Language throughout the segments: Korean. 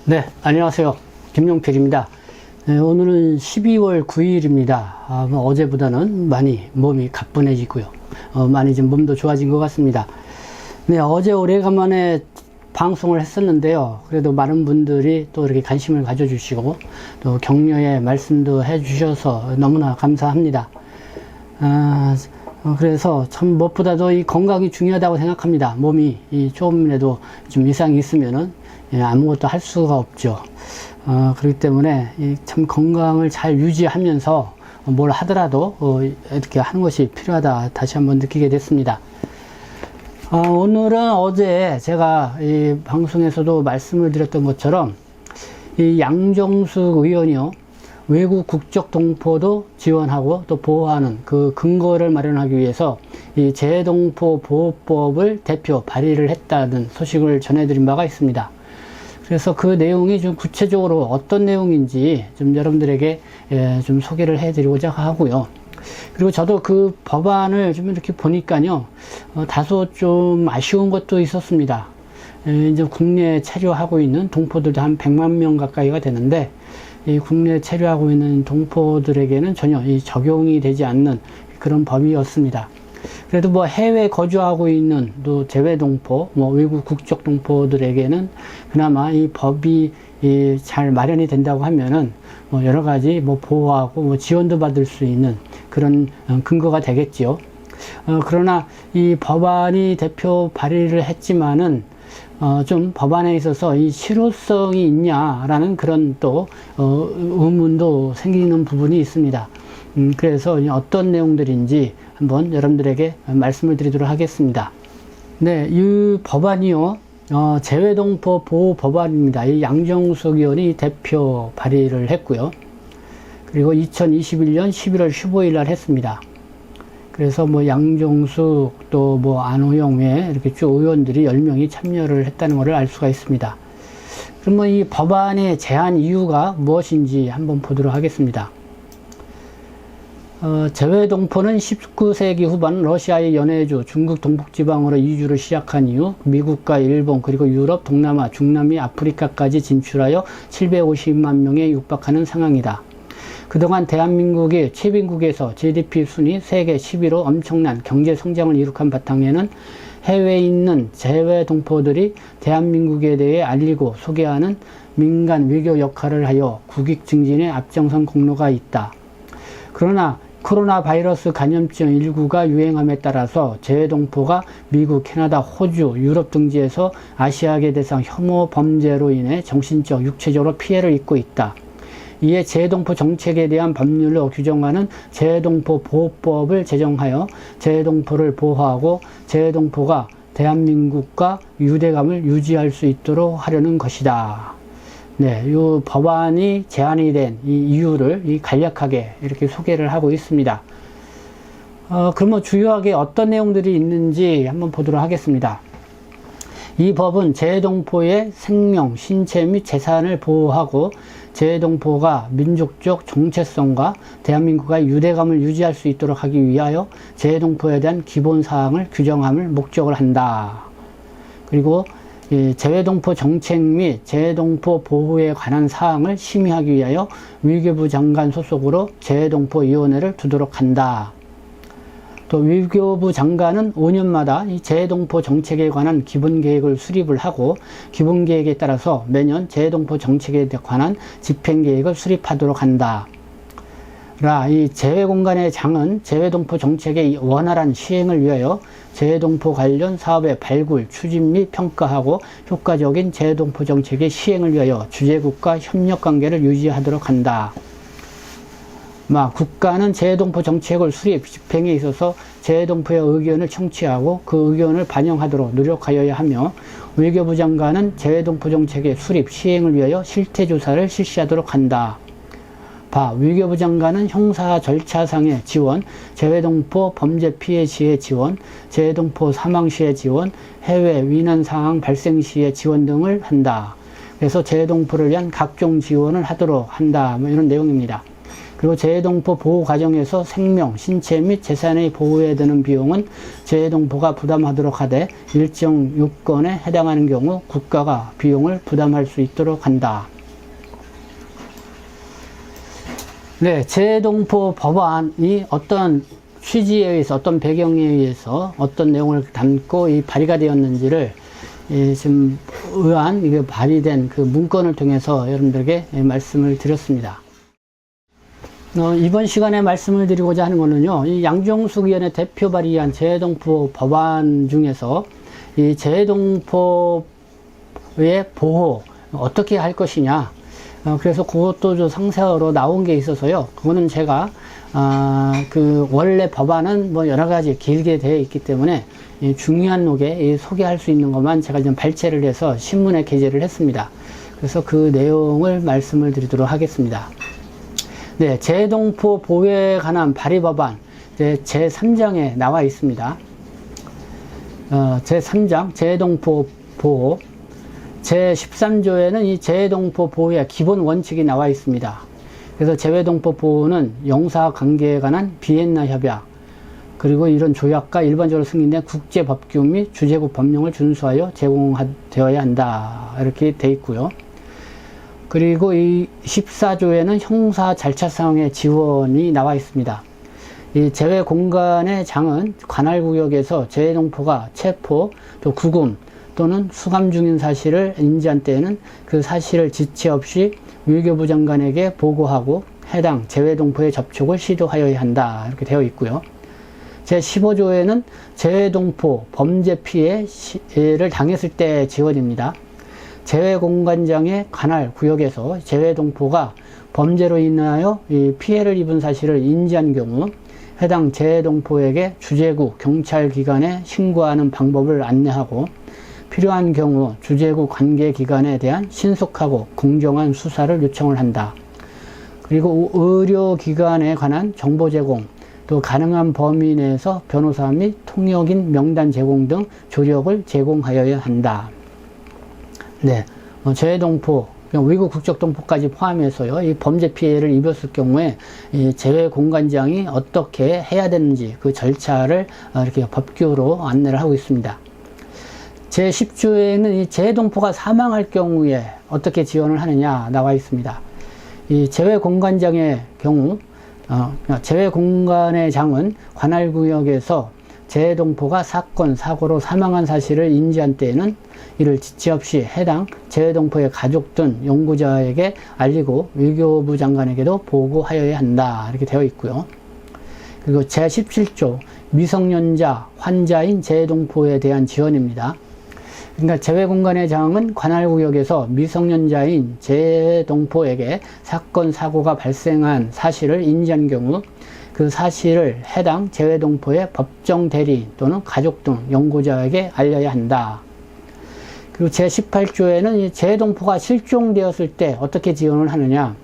네, 안녕하세요. 김용필입니다. 네, 오늘은 12월 9일입니다. 어제보다는 많이 몸이 가뿐해지고요. 많이 좀 몸도 좋아진 것 같습니다. 네, 어제 오래간만에 방송을 했었는데요. 그래도 많은 분들이 또 이렇게 관심을 가져주시고 또 격려의 말씀도 해주셔서 너무나 감사합니다. 그래서 참 무엇보다도 이 건강이 중요하다고 생각합니다. 몸이 조금이라도 좀 이상이 있으면은 아무것도 할 수가 없죠. 그렇기 때문에 참 건강을 잘 유지하면서 뭘 하더라도 이렇게 하는 것이 필요하다 다시 한번 느끼게 됐습니다. 오늘은 어제 제가 이 방송에서도 말씀을 드렸던 것처럼 이 양정숙 의원이요, 외국 국적 동포도 지원하고 또 보호하는 그 근거를 마련하기 위해서 이 재동포 보호법을 대표 발의를 했다는 소식을 전해드린 바가 있습니다. 그래서 그 내용이 좀 구체적으로 어떤 내용인지 좀 여러분들에게 좀 소개를 해드리고자 하고요. 그리고 저도 그 법안을 좀 이렇게 보니까요, 다소 좀 아쉬운 것도 있었습니다. 이제 국내에 체류하고 있는 동포들도 한 100만 명 가까이가 되는데, 이 국내에 체류하고 있는 동포들에게는 전혀 적용이 되지 않는 그런 법이었습니다. 그래도 뭐 해외 거주하고 있는 또 재외동포, 외국 국적 동포들에게는 그나마 이 법이 잘 마련이 된다고 하면은 여러 가지 보호하고 지원도 받을 수 있는 그런 근거가 되겠지요. 그러나 이 법안이 대표 발의를 했지만은 좀 법안에 있어서 이 실효성이 있냐라는 그런 또 의문도 생기는 부분이 있습니다. 그래서 어떤 내용들인지 한번 여러분들에게 말씀을 드리도록 하겠습니다. 네, 이 법안이요, 재외동포 보호 법안입니다. 이 양정숙 의원이 대표 발의를 했고요. 그리고 2021년 11월 15일 날 했습니다. 그래서 양정숙 또 안호영 외에 이렇게 쭉 의원들이 10명이 참여를 했다는 것을 알 수가 있습니다. 그럼 이 법안의 제안 이유가 무엇인지 한번 보도록 하겠습니다. 재외동포는 19세기 후반 러시아의 연해주, 중국 동북지방으로 이주를 시작한 이후 미국과 일본 그리고 유럽, 동남아, 중남미, 아프리카까지 진출하여 750만 명에 육박하는 상황이다. 그동안 대한민국이 최빈국에서 GDP 순위 세계 10위로 엄청난 경제 성장을 이룩한 바탕에는 해외에 있는 재외동포들이 대한민국에 대해 알리고 소개하는 민간 외교 역할을 하여 국익 증진에 앞장선 공로가 있다. 그러나 코로나 바이러스 감염증 19가 유행함에 따라서 재외동포가 미국, 캐나다, 호주, 유럽 등지에서 아시아계 대상 혐오 범죄로 인해 정신적, 육체적으로 피해를 입고 있다. 이에 재외동포 정책에 대한 법률로 규정하는 재외동포 보호법을 제정하여 재외동포를 보호하고 재외동포가 대한민국과 유대감을 유지할 수 있도록 하려는 것이다. 네, 이 법안이 제안이 된 이 이유를 간략하게 이렇게 소개를 하고 있습니다. 그러면 주요하게 어떤 내용들이 있는지 한번 보도록 하겠습니다. 이 법은 재외동포의 생명, 신체 및 재산을 보호하고 재외동포가 민족적 정체성과 대한민국의 유대감을 유지할 수 있도록 하기 위하여 재외동포에 대한 기본사항을 규정함을 목적으로 한다. 그리고 재외동포 정책 및 재외동포 보호에 관한 사항을 심의하기 위하여 외교부 장관 소속으로 재외동포위원회를 두도록 한다. 또 외교부 장관은 5년마다 이 재외동포 정책에 관한 기본계획을 수립을 하고 기본계획에 따라서 매년 재외동포 정책에 관한 집행계획을 수립하도록 한다. 이 재외공간의 장은 재외동포 정책의 원활한 시행을 위하여 재외동포 관련 사업의 발굴, 추진 및 평가하고 효과적인 재외동포 정책의 시행을 위하여 주재국과 협력관계를 유지하도록 한다. 국가는 재외동포 정책을 수립, 집행에 있어서 재외동포의 의견을 청취하고 그 의견을 반영하도록 노력하여야 하며 외교부 장관은 재외동포 정책의 수립, 시행을 위하여 실태조사를 실시하도록 한다. 외교부 장관은 형사 절차상의 지원, 재외동포 범죄 피해 시의 지원, 재외동포 사망 시의 지원, 해외 위난 상황 발생 시의 지원 등을 한다. 그래서 재외동포를 위한 각종 지원을 하도록 한다. 이런 내용입니다. 그리고 재해동포 보호 과정에서 생명, 신체 및 재산의 보호에 드는 비용은 재해동포가 부담하도록 하되 일정 요건에 해당하는 경우 국가가 비용을 부담할 수 있도록 한다. 네, 재해동포 법안이 어떤 취지에 의해서, 어떤 배경에 의해서 어떤 내용을 담고 이 발의가 되었는지를 지금 이게 발의된 그 문건을 통해서 여러분들에게 말씀을 드렸습니다. 이번 시간에 말씀을 드리고자 하는 것은요, 이 양정숙 의원의 대표 발의한 재해동포 법안 중에서 이 재해동포의 보호 어떻게 할 것이냐, 그래서 그것도 좀 상세하로 나온 게 있어서요. 그거는 제가 그 원래 법안은 뭐 여러 가지 길게 되어 있기 때문에 이 중요한 녹에 소개할 수 있는 것만 제가 좀 발췌를 해서 신문에 게재를 했습니다. 그래서 그 내용을 말씀을 드리도록 하겠습니다. 네, 재해동포 보호에 관한 발의 법안 제3장에 나와 있습니다. 제3장 재해동포 보호 제13조에는 이 재해동포 보호의 기본 원칙이 나와 있습니다. 그래서 재해동포 보호는 영사관계에 관한 비엔나 협약, 그리고 이런 조약과 일반적으로 승인된 국제법규 및 주재국 법령을 준수하여 제공되어야 한다. 이렇게 되어 있고요. 그리고 이 14조에는 형사 절차상의 지원이 나와 있습니다. 이 재해공간의 장은 관할구역에서 재해동포가 체포, 또 구금 또는 수감 중인 사실을 인지한 때에는 그 사실을 지체 없이 외교부 장관에게 보고하고 해당 재해동포의 접촉을 시도하여야 한다. 이렇게 되어 있고요. 제15조에는 재해동포 범죄 피해를 당했을 때 지원입니다. 재해공관장의 관할 구역에서 재해동포가 범죄로 인하여 피해를 입은 사실을 인지한 경우 해당 재해동포에게 주재국 경찰기관에 신고하는 방법을 안내하고 필요한 경우 주재국 관계기관에 대한 신속하고 공정한 수사를 요청을 한다. 그리고 의료기관에 관한 정보 제공, 또 가능한 범위 내에서 변호사 및 통역인 명단 제공 등 조력을 제공하여야 한다. 네, 재해동포, 외국 국적 동포까지 포함해서요, 이 범죄 피해를 입었을 경우에 이 재해공관장이 어떻게 해야 되는지 그 절차를 이렇게 법규로 안내를 하고 있습니다. 제10조에는 이 재해동포가 사망할 경우에 어떻게 지원을 하느냐 나와 있습니다. 이 재해공관장의 경우, 재해공관의 장은 관할구역에서 재해동포가 사건, 사고로 사망한 사실을 인지한 때에는 이를 지체 없이 해당 재해동포의 가족 등 연구자에게 알리고 외교부 장관에게도 보고하여야 한다. 이렇게 되어 있고요. 그리고 제17조 미성년자, 환자인 재해동포에 대한 지원입니다. 그러니까 재해공관의 장은 관할구역에서 미성년자인 재해동포에게 사건, 사고가 발생한 사실을 인지한 경우 그 사실을 해당 재해동포의 법정 대리인 또는 가족 등 연구자에게 알려야 한다. 그리고 제18조에는 재해동포가 실종되었을 때 어떻게 지원을 하느냐.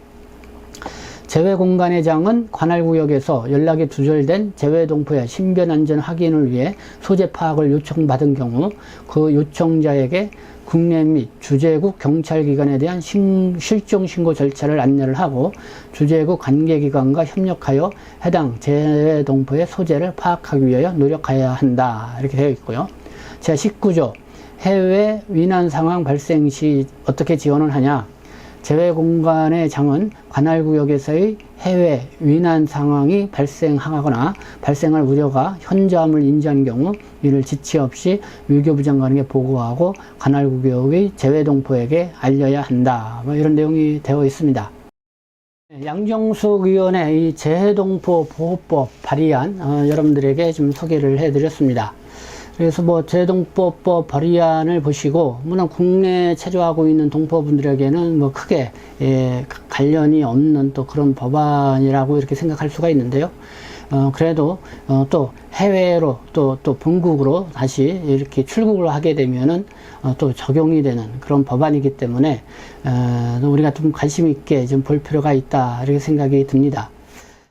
재해공관의 장은 관할구역에서 연락이 두절된 재해동포의 신변안전 확인을 위해 소재 파악을 요청받은 경우 그 요청자에게 국내 및 주재국 경찰기관에 대한 실종 신고 절차를 안내를 하고 주재국 관계기관과 협력하여 해당 재해동포의 소재를 파악하기 위하여 노력해야 한다. 이렇게 되어 있고요. 제19조 해외 위난 상황 발생 시 어떻게 지원을 하냐. 재해공관의 장은 관할구역에서의 해외 위난 상황이 발생하거나 발생할 우려가 현저함을 인지한 경우 이를 지체 없이 외교부 장관에게 보고하고 관할구역의 재해동포에게 알려야 한다. 뭐 이런 내용이 되어 있습니다. 양정숙 의원의 이 재해동포 보호법 발의안 여러분들에게 좀 소개를 해드렸습니다. 그래서 뭐 재해동포법 발의안을 보시고 물론 국내에 체류하고 있는 동포분들에게는 뭐 크게 관련이 없는 또 그런 법안이라고 이렇게 생각할 수가 있는데요. 그래도 또 해외로 또 본국으로 다시 이렇게 출국을 하게 되면은 또 적용이 되는 그런 법안이기 때문에 우리가 좀 관심 있게 좀 볼 필요가 있다 이렇게 생각이 듭니다.